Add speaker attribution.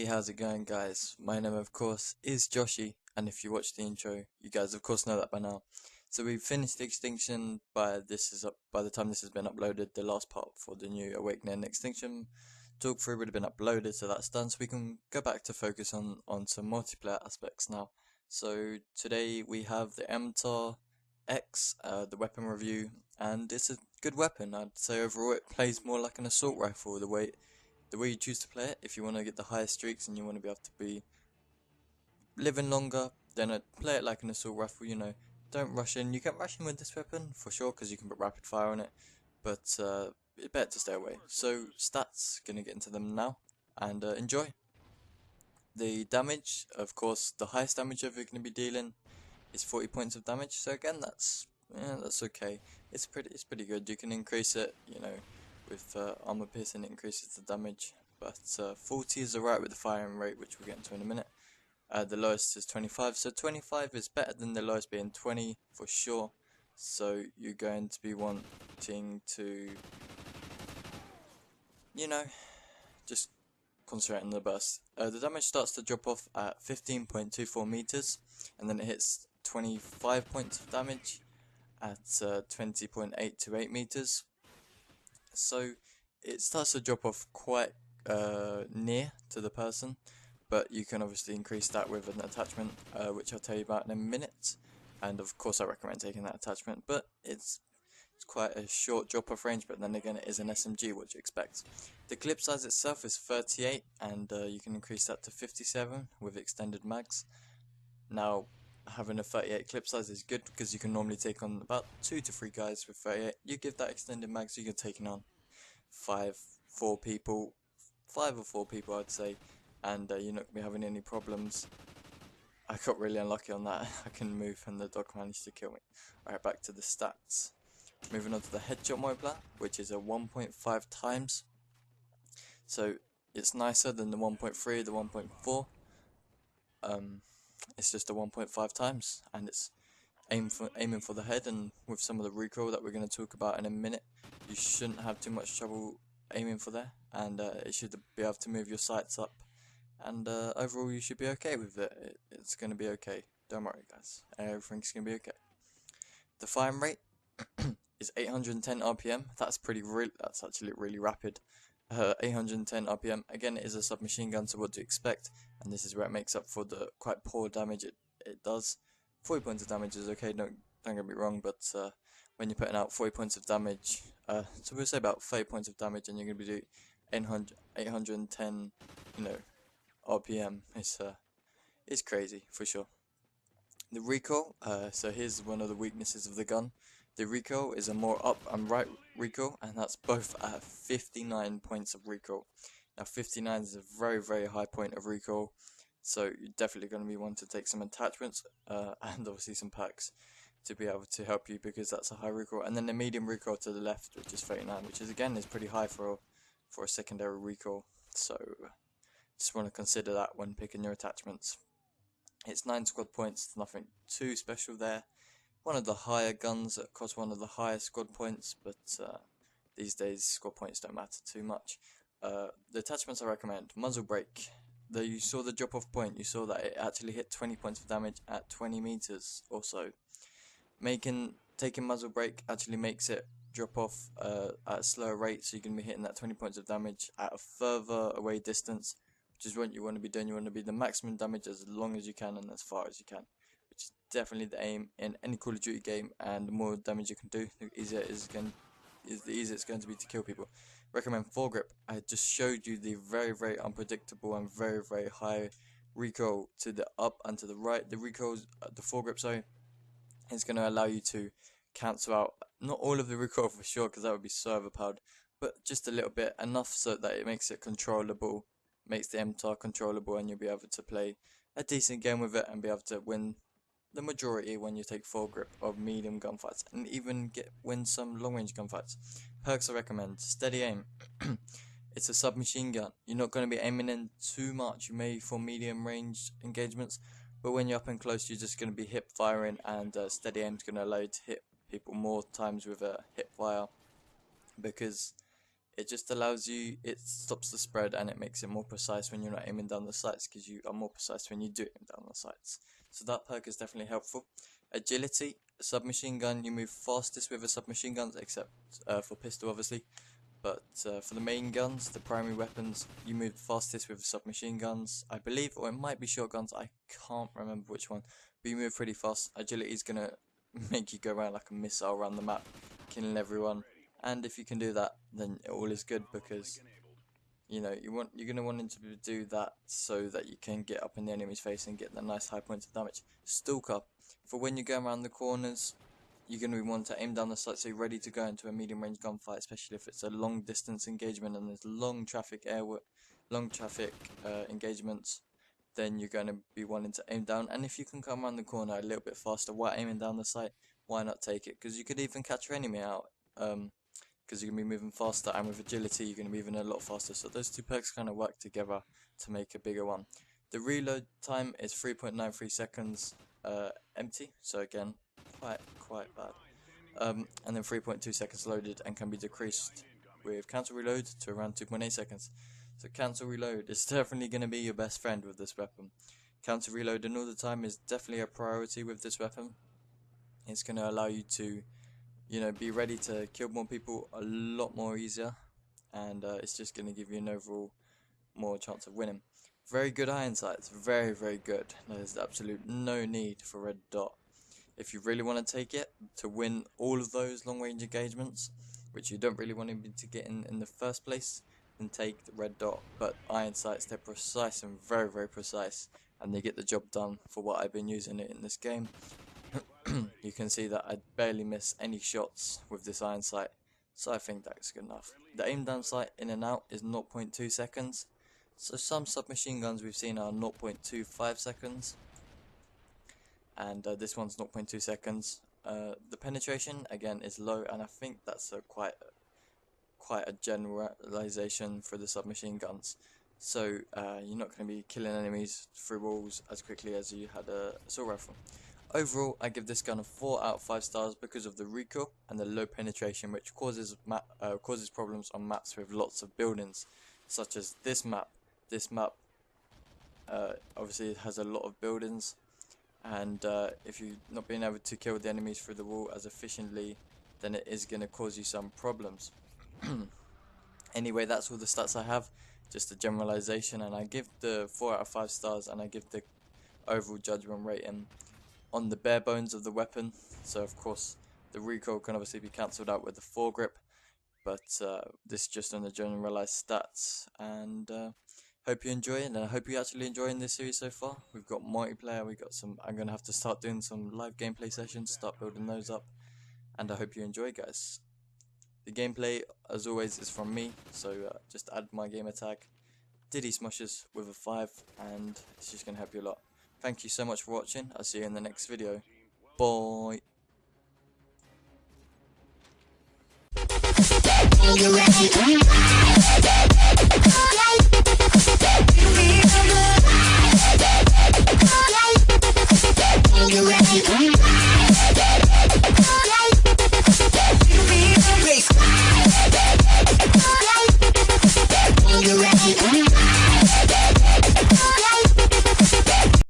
Speaker 1: Hey, how's it going, guys? My name, of course, is Joshie, and if you watch the intro, you guys, of course, know that by now. So we've finished Extinction by the time this has been uploaded. The last part for the new Awakening Extinction talkthrough would have been uploaded, so that's done. So we can go back to focus on some multiplayer aspects now. So today we have the mtar-x, the weapon review, and it's a good weapon. I'd say overall it plays more like an assault rifle the way you choose to play it. If you want to get the highest streaks and you want to be able to be living longer, then I'd play it like an assault rifle. Don't rush in. You can rush in with this weapon for sure because you can put rapid fire on it, but it's better to stay away. So stats, gonna get into them now, and enjoy. The damage, of course, the highest damage you're going to be dealing is 40 points of damage. So again, that's okay. It's pretty good. You can increase it, with armor piercing, it increases the damage. But 40 is alright with the firing rate, which we'll get into in a minute. The lowest is 25, so 25 is better than the lowest being 20 for sure. So you're going to be wanting to, just concentrate on the burst. The damage starts to drop off at 15.24 meters, and then it hits 25 points of damage at 20.828 meters. So it starts to drop off quite near to the person, but you can obviously increase that with an attachment, which I'll tell you about in a minute. And of course I recommend taking that attachment, but it's quite a short drop off range, but then again it is an SMG, what you expect. The clip size itself is 38, and you can increase that to 57 with extended mags. Now, having a 38 clip size is good because you can normally take on about 2 to 3 guys with 38. You give that extended mag, so you're taking on 5 or 4 people I'd say, and you're not going to be having any problems. I got really unlucky on that. I couldn't move and the dog managed to kill me. Alright, back to the stats. Moving on to the headshot mobile, which is a 1.5 times. So it's nicer than the 1.3, the 1.4. It's just a 1.5 times, and it's aiming for the head, and with some of the recoil that we're going to talk about in a minute, you shouldn't have too much trouble aiming for there, and it should be able to move your sights up, and overall you should be okay with it. It's going to be okay. Don't worry, guys. Everything's going to be okay. The firing rate is 810 RPM. That's actually really rapid. 810 RPM. Again, it is a submachine gun, so what to expect, and this is where it makes up for the quite poor damage it does. 40 points of damage is okay, don't get me wrong, but when you're putting out 40 points of damage, so we'll say about 30 points of damage, and you're going to be doing 810, RPM, it's crazy for sure. The recoil, so here's one of the weaknesses of the gun. The recoil is a more up and right recoil, and that's both at 59 points of recoil. Now 59 is a very, very high point of recoil, so you're definitely going to be wanting to take some attachments and obviously some packs to be able to help you, because that's a high recoil. And then the medium recoil to the left, which is 39, which is again is pretty high for a secondary recoil. So just want to consider that when picking your attachments. It's 9 squad points, nothing too special there. One of the higher guns that costs one of the highest squad points, but these days squad points don't matter too much. The attachments I recommend: muzzle brake. You saw the drop off point, you saw that it actually hit 20 points of damage at 20 meters or so. Taking muzzle brake actually makes it drop off at a slower rate, so you're going to be hitting that 20 points of damage at a further away distance, which is what you want to be doing. You want to be the maximum damage as long as you can and as far as you can, which is definitely the aim in any Call of Duty game. And the more damage you can do, the easier it's going to be to kill people. Recommend foregrip. I just showed you the very, very unpredictable and very, very high recoil to the up and to the right. The foregrip, sorry, is going to allow you to cancel out not all of the recoil for sure, because that would be so overpowered, but just a little bit, enough so that it makes it controllable, makes the mtar controllable, and you'll be able to play a decent game with it and be able to win the majority when you take foregrip of medium gunfights, and even win some long range gunfights. Perks I recommend: steady aim. It's a submachine gun. You're not going to be aiming in too much. You may for medium range engagements, but when you're up and close, you're just going to be hip firing, and steady aim is going to allow you to hit people more times with a hip fire, because It just allows you, it stops the spread and it makes it more precise when you're not aiming down the sights, because you are more precise when you do aim down the sights. So that perk is definitely helpful. Agility, submachine gun, you move fastest with a submachine gun, except for pistol obviously. But for the main guns, the primary weapons, you move fastest with submachine guns, I believe, or it might be shotguns, I can't remember which one. But you move pretty fast. Agility is going to make you go around like a missile around the map, killing everyone. And if you can do that, then all is good, because you know you're going to want to do that so that you can get up in the enemy's face and get the nice high points of damage. Stalker, for when you're going around the corners, you're going to want to aim down the sight so you're ready to go into a medium range gunfight, especially if it's a long distance engagement and there's long traffic engagements. Then you're going to be wanting to aim down, and if you can come around the corner a little bit faster while aiming down the sight, why not take it? Because you could even catch your enemy out, because you're going to be moving faster, and with agility you're going to be moving a lot faster. So those two perks kind of work together to make a bigger one. The reload time is 3.93 seconds empty, so again quite bad. And then 3.2 seconds loaded, and can be decreased with cancel reload to around 2.8 seconds. So cancel reload is definitely going to be your best friend with this weapon. Cancel reloading all the time is definitely a priority with this weapon. It's going to allow you to, you know, be ready to kill more people a lot more easier, and it's just going to give you an overall more chance of winning. Very good iron sights, very good. There's absolute no need for red dot. If you really want to take it to win all of those long range engagements, which you don't really want to get in the first place, then take the red dot. But iron sights, they're precise and very precise, and they get the job done for what I've been using it in this game. You can see that I barely miss any shots with this iron sight, so I think that's good enough. The aim down sight in and out is 0.2 seconds, so some submachine guns we've seen are 0.25 seconds, and this one's 0.2 seconds. The penetration again is low, and I think that's quite a generalization for the submachine guns. So you're not going to be killing enemies through walls as quickly as you had a assault rifle. Overall, I give this gun a 4 out of 5 stars because of the recoil and the low penetration, which causes problems on maps with lots of buildings, such as this map. This map obviously it has a lot of buildings, and if you're not being able to kill the enemies through the wall as efficiently, then it is going to cause you some problems. Anyway, that's all the stats I have, just a generalization, and I give the 4 out of 5 stars, and I give the overall judgment rating on the bare bones of the weapon. So of course the recoil can obviously be cancelled out with the foregrip, but this is just on the generalized stats. And hope you enjoy it, and I hope you're actually enjoying this series so far. We've got multiplayer, we got some, I'm going to have to start doing some live gameplay sessions, start building those up, and I hope you enjoy, guys. The gameplay, as always, is from me, so just add my gamer tag, Diddy Smushes with a 5, and it's just going to help you a lot. Thank you so much for watching. I'll see you in the next video. Bye.